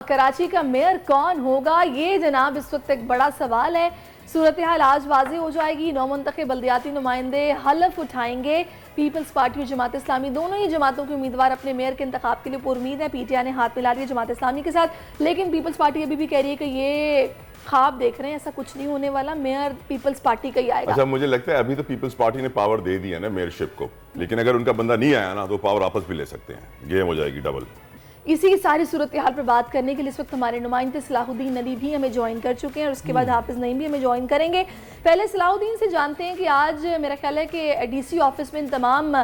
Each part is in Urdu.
کراچی کا میئر کون ہوگا، یہ جناب اس وقت ایک بڑا سوال ہے۔ صورتحال آج واضح ہو جائے گی۔ نو منتخب بلدیاتی نمائندے حلف اٹھائیں گے۔ پیپلز پارٹی اور جماعت اسلامی دونوں ہی جماعتوں کے امیدوار اپنے میئر کے انتخاب کے لیے پر امید ہیں۔ پی ٹی آئی نے ہاتھ ملا لیا جماعت اسلامی کے ساتھ، لیکن پیپلز پارٹی ابھی بھی کہہ رہی ہے کہ یہ خواب دیکھ رہے ہیں، ایسا کچھ نہیں ہونے والا، میئر پیپلز پارٹی کا ہی آئے گا۔ اچھا، مجھے لگتا ہے ابھی تو پیپلز پارٹی نے پاور دے دیا نا میئرشپ کو، لیکن اگر ان کا بندہ نہیں آیا نا تو پاور واپس بھی لے سکتے ہیں، گیم ہو جائے گی ڈبل۔ اسی ساری صورتحال پر بات کرنے کے لیے اس وقت ہمارے نمائندے صلاح الدین علی بھی ہمیں جوائن کر چکے ہیں، اور اس کے بعد حافظ نعیم بھی ہمیں جوائن کریں گے۔ پہلے صلاح الدین سے جانتے ہیں کہ آج میرا خیال ہے کہ ڈی سی آفس میں تمام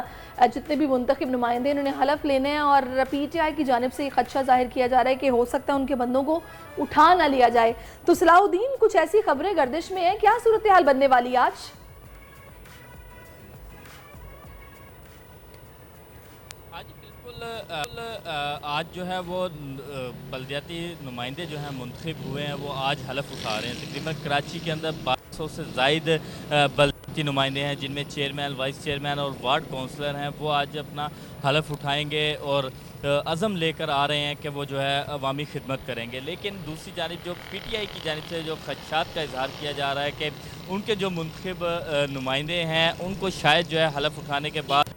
جتنے بھی منتخب نمائندے انہوں نے حلف لینے ہیں، اور پی ٹی آئی کی جانب سے یہ خدشہ ظاہر کیا جا رہا ہے کہ ہو سکتا ہے ان کے بندوں کو اٹھا نہ لیا جائے۔ تو صلاح الدین، کچھ ایسی خبریں گردش میں ہیں، کیا صورتحال بننے والی آج؟ آج جو ہے وہ بلدیاتی نمائندے جو ہیں منتخب ہوئے ہیں، وہ آج حلف اٹھا رہے ہیں۔ تقریباً کراچی کے اندر 1200 سے زائد بلدیاتی نمائندے ہیں، جن میں چیئرمین، وائس چیئرمین اور وارڈ کونسلر ہیں۔ وہ آج اپنا حلف اٹھائیں گے اور عزم لے کر آ رہے ہیں کہ وہ جو ہے عوامی خدمت کریں گے۔ لیکن دوسری جانب جو پی ٹی آئی کی جانب سے جو خدشات کا اظہار کیا جا رہا ہے کہ ان کے جو منتخب نمائندے ہیں ان کو شاید جو ہے حلف اٹھانے کے بعد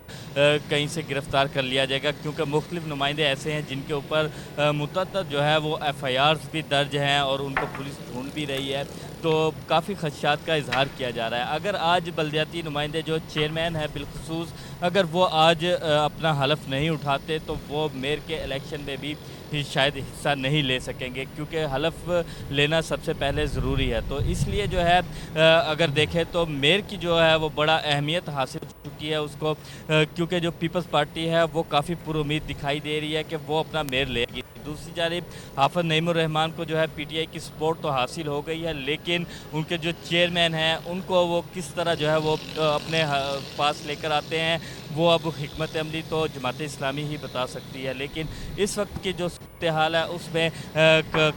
کہیں سے گرفتار کر لیا جائے گا، کیونکہ مختلف نمائندے ایسے ہیں جن کے اوپر متعدد جو ہے وہ ایف آئی آرز بھی درج ہیں اور ان کو پولیس ڈھونڈ بھی رہی ہے، تو کافی خدشات کا اظہار کیا جا رہا ہے۔ اگر آج بلدیاتی نمائندے جو چیئرمین ہیں بالخصوص، اگر وہ آج اپنا حلف نہیں اٹھاتے تو وہ میئر کے الیکشن میں بھی شاید حصہ نہیں لے سکیں گے، کیونکہ حلف لینا سب سے پہلے ضروری ہے۔ تو اس لیے جو ہے اگر دیکھیں تو میئر کی جو ہے وہ بڑا اہمیت حاصل ہو چکی ہے اس کو، کیونکہ جو پیپلز پارٹی ہے وہ کافی پر امید دکھائی دے رہی ہے کہ وہ اپنا میئر لے گی۔ دوسری جانب حافظ نعیم الرحمان کو جو ہے پی ٹی آئی کی سپورٹ تو حاصل ہو گئی ہے، لیکن ان کے جو چیئرمین ہیں ان کو وہ کس طرح جو ہے وہ اپنے پاس لے کر آتے ہیں، وہ اب حکمت عملی تو جماعت اسلامی ہی بتا سکتی ہے۔ لیکن اس وقت کی جو صورتحال ہے اس میں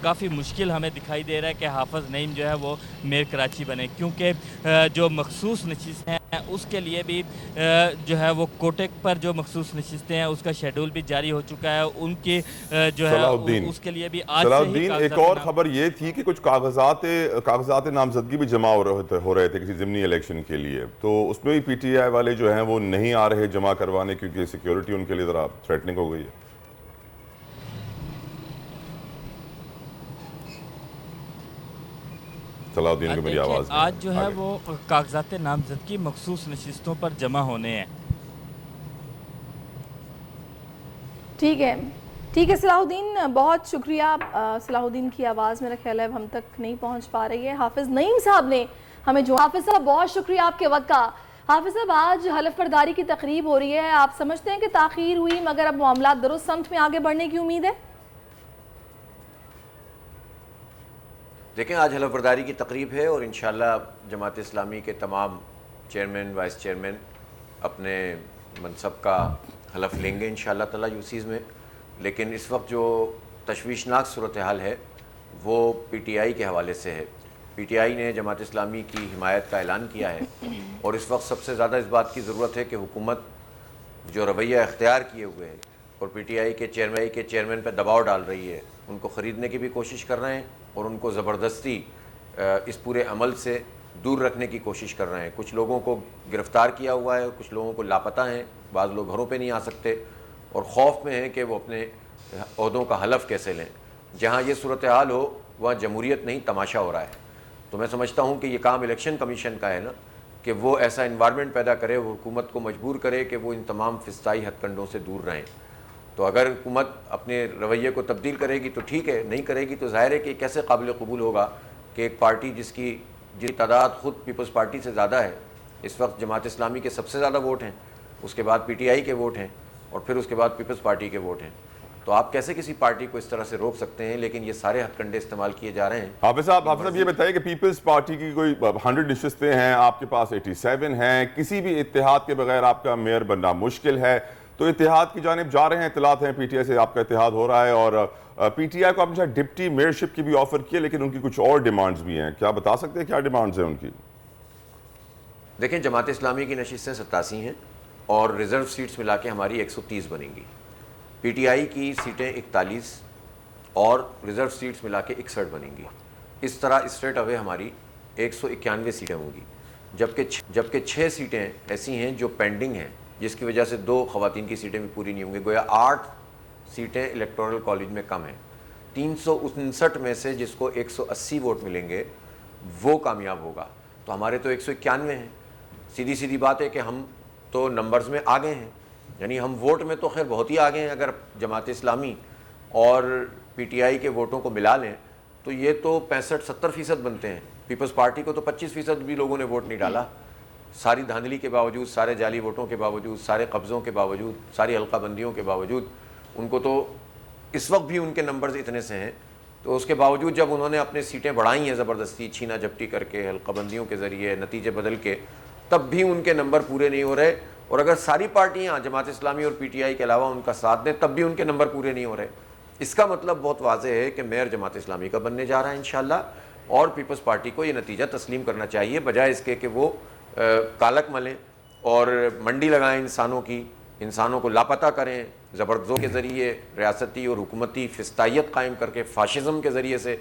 کافی مشکل ہمیں دکھائی دے رہا ہے کہ حافظ نعیم جو ہے وہ میئر کراچی بنے، کیونکہ جو مخصوص نشستیں ہیں اس کے لیے بھی جو ہے وہ کوٹے پر جو مخصوص نشستیں ہیں اس کا شیڈول بھی جاری ہو چکا ہے، ان کی جو ہے اس کے لیے بھی آج سے ہی ایک اور خبر یہ تھی کہ کچھ کاغذات نامزدگی بھی جمع ہو رہے تھے کسی ضمنی الیکشن کے لیے، تو اس میں بھی پی ٹی آئی والے جو ہیں وہ نہیں آ رہے جمع کروانے، کیونکہ سیکیورٹی ان کے لیے ذرا تھریٹننگ ہو گئی ہے۔ صلاح الدین کو میری آواز نہیں آج جو ہے وہ کاغذات نامزدگی مخصوص نشستوں پر جمع ہونے ہیں۔ ٹھیک ہے صلاح الدین، بہت شکریہ۔ صلاح الدین کی آواز میرا خیال ہے ہم تک نہیں پہنچ پا رہی ہے۔ حافظ نعیم صاحب نے ہمیں جو حافظ صاحب بہت شکریہ آپ کے وقت کا۔ حافظ صاحب، آج حلف برداری کی تقریب ہو رہی ہے، آپ سمجھتے ہیں کہ تاخیر ہوئی مگر اب معاملات درست سمت میں آگے بڑھنے کی امید ہے؟ دیکھیں، آج حلف برداری کی تقریب ہے اور انشاءاللہ جماعت اسلامی کے تمام چیئرمین، وائس چیئرمین اپنے منصب کا حلف لیں گے انشاءاللہ تعالی یوسیز میں۔ لیکن اس وقت جو تشویشناک صورتحال ہے وہ پی ٹی آئی کے حوالے سے ہے۔ پی ٹی آئی نے جماعت اسلامی کی حمایت کا اعلان کیا ہے، اور اس وقت سب سے زیادہ اس بات کی ضرورت ہے کہ حکومت جو رویہ اختیار کیے ہوئے ہے اور پی ٹی آئی کے چیئرمین پہ دباؤ ڈال رہی ہے، ان کو خریدنے کی بھی کوشش کر رہے ہیں اور ان کو زبردستی اس پورے عمل سے دور رکھنے کی کوشش کر رہے ہیں۔ کچھ لوگوں کو گرفتار کیا ہوا ہے، کچھ لوگوں کو لاپتہ ہیں، بعض لوگ گھروں پہ نہیں آ سکتے اور خوف میں ہیں کہ وہ اپنے عہدوں کا حلف کیسے لیں۔ جہاں یہ صورتحال ہو وہاں جمہوریت نہیں تماشا ہو رہا ہے۔ تو میں سمجھتا ہوں کہ یہ کام الیکشن کمیشن کا ہے نا، کہ وہ ایسا انوائرمنٹ پیدا کرے، وہ حکومت کو مجبور کرے کہ وہ ان تمام فسطائی ہتھ کنڈوں سے دور رہیں۔ تو اگر حکومت اپنے رویے کو تبدیل کرے گی تو ٹھیک ہے، نہیں کرے گی تو ظاہر ہے کہ کیسے قابل قبول ہوگا کہ ایک پارٹی جس کی تعداد خود پیپلز پارٹی سے زیادہ ہے، اس وقت جماعت اسلامی کے سب سے زیادہ ووٹ ہیں، اس کے بعد پی ٹی آئی کے ووٹ ہیں اور پھر اس کے بعد پیپلز پارٹی کے ووٹ ہیں، تو آپ کیسے کسی پارٹی کو اس طرح سے روک سکتے ہیں؟ لیکن یہ سارے ہتھ کنڈے استعمال کیے جا رہے ہیں۔ حافظ صاحب یہ بتائیے کہ پیپلز پارٹی کی کوئی 100 نشستیں ہیں، آپ کے پاس 87 ہیں، کسی بھی اتحاد کے بغیر آپ کا میئر بننا مشکل ہے، تو اتحاد کی جانب جا رہے ہیں، اطلاعات ہیں پی ٹی آئی سے آپ کا اتحاد ہو رہا ہے، اور پی ٹی آئی کو آپ نے ڈپٹی میئرشپ کی بھی آفر کی ہے، لیکن ان کی کچھ اور ڈیمانڈز بھی ہیں، کیا بتا سکتے ہیں کیا ڈیمانڈز ہیں ان کی؟ دیکھیں، جماعت اسلامی کی نشستیں 87 ہیں اور ریزرو سیٹس ملا کے ہماری 130 بنیں گی۔ پی ٹی آئی کی سیٹیں 41 اور ریزرو سیٹس ملا کے 61 بنیں گی. اس طرح اسٹریٹ اوے ہماری 191 سیٹیں ہوں گی, جبکہ 6 سیٹیں ایسی ہیں جو پینڈنگ ہیں, جس کی وجہ سے 2 خواتین کی سیٹیں بھی پوری نہیں ہوں گی. گویا 8 سیٹیں الیکٹورل کالج میں کم ہیں. 359 میں سے جس کو 180 ووٹ ملیں گے وہ کامیاب ہوگا. تو ہمارے تو 191 ہیں. سیدھی سیدھی بات ہے کہ ہم تو نمبرز میں آگے ہیں, یعنی ہم ووٹ میں تو خیر بہت ہی آگے ہیں. اگر جماعت اسلامی اور پی ٹی آئی کے ووٹوں کو ملا لیں تو یہ تو 65-70% بنتے ہیں. پیپلز پارٹی کو تو 25% بھی لوگوں نے ووٹ نہیں ڈالا. ساری دھاندلی کے باوجود, سارے جعلی ووٹوں کے باوجود, سارے قبضوں کے باوجود, ساری حلقہ بندیوں کے باوجود, ان کو تو اس وقت بھی ان کے نمبرز اتنے سے ہیں. تو اس کے باوجود جب انہوں نے اپنے سیٹیں بڑھائی ہیں زبردستی, چھینا جھپٹی کر کے, حلقہ بندیوں کے ذریعے, نتیجے بدل کے, تب بھی ان کے نمبر پورے نہیں ہو رہے. اور اگر ساری پارٹیاں جماعت اسلامی اور پی ٹی آئی کے علاوہ ان کا ساتھ دیں تب بھی ان کے نمبر پورے نہیں ہو رہے. اس کا مطلب بہت واضح ہے کہ میئر جماعت اسلامی کا بننے جا رہا ہے انشاءاللہ, اور پیپلز پارٹی کو یہ نتیجہ تسلیم کرنا چاہیے, بجائے اس کے کہ وہ کالک ملیں اور منڈی لگائیں انسانوں کو لاپتہ کریں, زبردستوں کے ذریعے ریاستی اور حکومتی فسطائیت قائم کر کے فاشزم کے ذریعے سے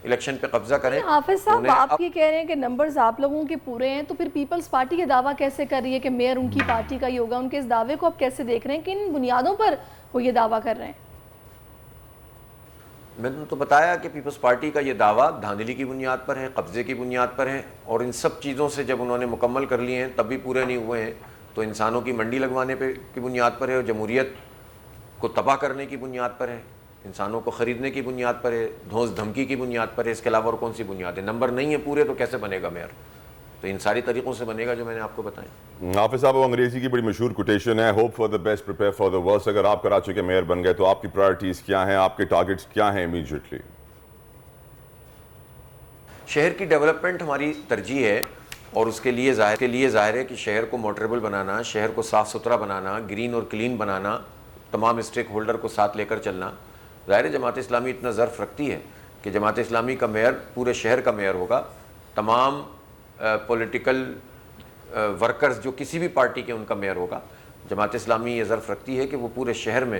الیکشن پہ قبضہ کریں. حافظ صاحب, آپ یہ کہہ رہے ہیں کہ نمبرز آپ لوگوں کے پورے ہیں, تو پھر پیپلز پارٹی یہ دعویٰ کیسے کر رہی ہے کہ میئر ان کی پارٹی کا ہی ہوگا؟ ان کے اس دعوے کو آپ کیسے دیکھ رہے ہیں, کن بنیادوں پر وہ یہ دعویٰ کر رہے ہیں؟ میں نے تو بتایا کہ پیپلز پارٹی کا یہ دعویٰ دھاندلی کی بنیاد پر ہے, قبضے کی بنیاد پر ہے, اور ان سب چیزوں سے جب انہوں نے مکمل کر لیے ہیں تب بھی پورے نہیں ہوئے ہیں. تو انسانوں کی منڈی لگوانے پہ کی بنیاد پر ہے, اور جمہوریت کو تباہ کرنے کی بنیاد پر ہے, انسانوں کو خریدنے کی بنیاد پر ہے, دھونس دھمکی کی بنیاد پر ہے. اس کے علاوہ اور کون سی بنیاد ہے؟ نمبر نہیں ہے پورے تو کیسے بنے گا میئر؟ تو ان ساری طریقوں سے بنے گا جو میں نے آپ کو بتائیں. حافظ صاحب, وہ انگریزی کی بڑی مشہور کوٹیشن ہے, hope for the best, prepare for the worst. اگر آپ کراچی کے میئر بن گئے تو آپ کی پرائرٹیز کیا ہیں, آپ کے ٹارگٹس کیا ہیں امیڈیٹلی؟ شہر کی ڈیولپمنٹ ہماری ترجیح ہے, اور اس کے لیے ظاہر ہے کہ شہر کو موٹریبل بنانا, شہر کو صاف ستھرا بنانا, گرین اور کلین بنانا, تمام اسٹیک ہولڈر کو ساتھ لے کر چلنا. ظاہر ہے جماعت اسلامی اتنا ظرف رکھتی ہے کہ جماعت اسلامی کا میئر پورے شہر کا میئر ہوگا. تمام پولیٹیکل ورکرز جو کسی بھی پارٹی کے, ان کا میئر ہوگا. جماعت اسلامی یہ ظرف رکھتی ہے کہ وہ پورے شہر میں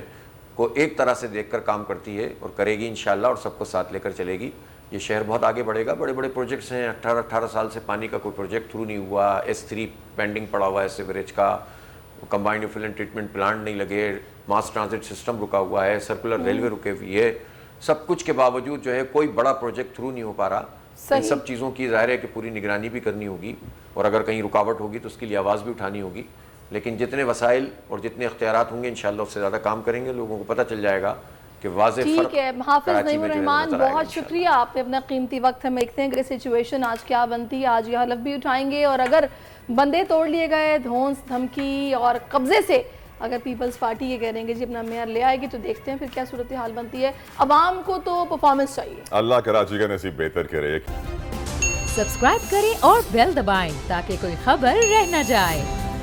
کو ایک طرح سے دیکھ کر کام کرتی ہے اور کرے گی انشاءاللہ, اور سب کو ساتھ لے کر چلے گی. یہ شہر بہت آگے بڑھے گا. بڑے بڑے پروجیکٹس ہیں, 18 سال سے پانی کا کوئی پروجیکٹ تھرو نہیں ہوا, S3 پینڈنگ پڑا ہوا ہے سیوریج کا, کمبائنڈ ایفلوئنٹ ٹریٹمنٹ پلانٹ نہیں لگے, ماس ٹرانزٹ سسٹم رکا ہوا ہے, سرکولر ریلوے رکے ہوئی ہے. سب کچھ کے باوجود جو ہے کوئی بڑا پروجیکٹ تھرو نہیں ہو پا رہا. ان سب چیزوں کی ظاہر ہے کہ پوری نگرانی بھی کرنی ہوگی, اور اگر کہیں رکاوٹ ہوگی تو اس کے لیے آواز بھی اٹھانی ہوگی. لیکن جتنے وسائل اور جتنے اختیارات ہوں گے انشاءاللہ اس سے زیادہ کام کریں گے. لوگوں کو پتہ چل جائے گا کہ واضح فرق. ٹھیک ہے حافظ نعیم الرحمان, بہت شکریہ, آپ نے اپنا قیمتی وقت ہمیں. دیکھتے ہیں کہ سچویشن آج کیا بنتی ہے. آج یہ حلف بھی اٹھائیں گے, اور اگر بندے توڑ لیے گئے دھونس دھمکی اور قبضے سے, اگر پیپلز پارٹی یہ کہہ رہے ہیں کہ جی اپنا میئر لے آئے گی, تو دیکھتے ہیں پھر کیا صورتحال بنتی ہے. عوام کو تو پرفارمنس چاہیے. اللہ کراچی کا نصیب بہتر کرے. سبسکرائب کریں اور بیل دبائیں تاکہ کوئی خبر رہ نہ جائے.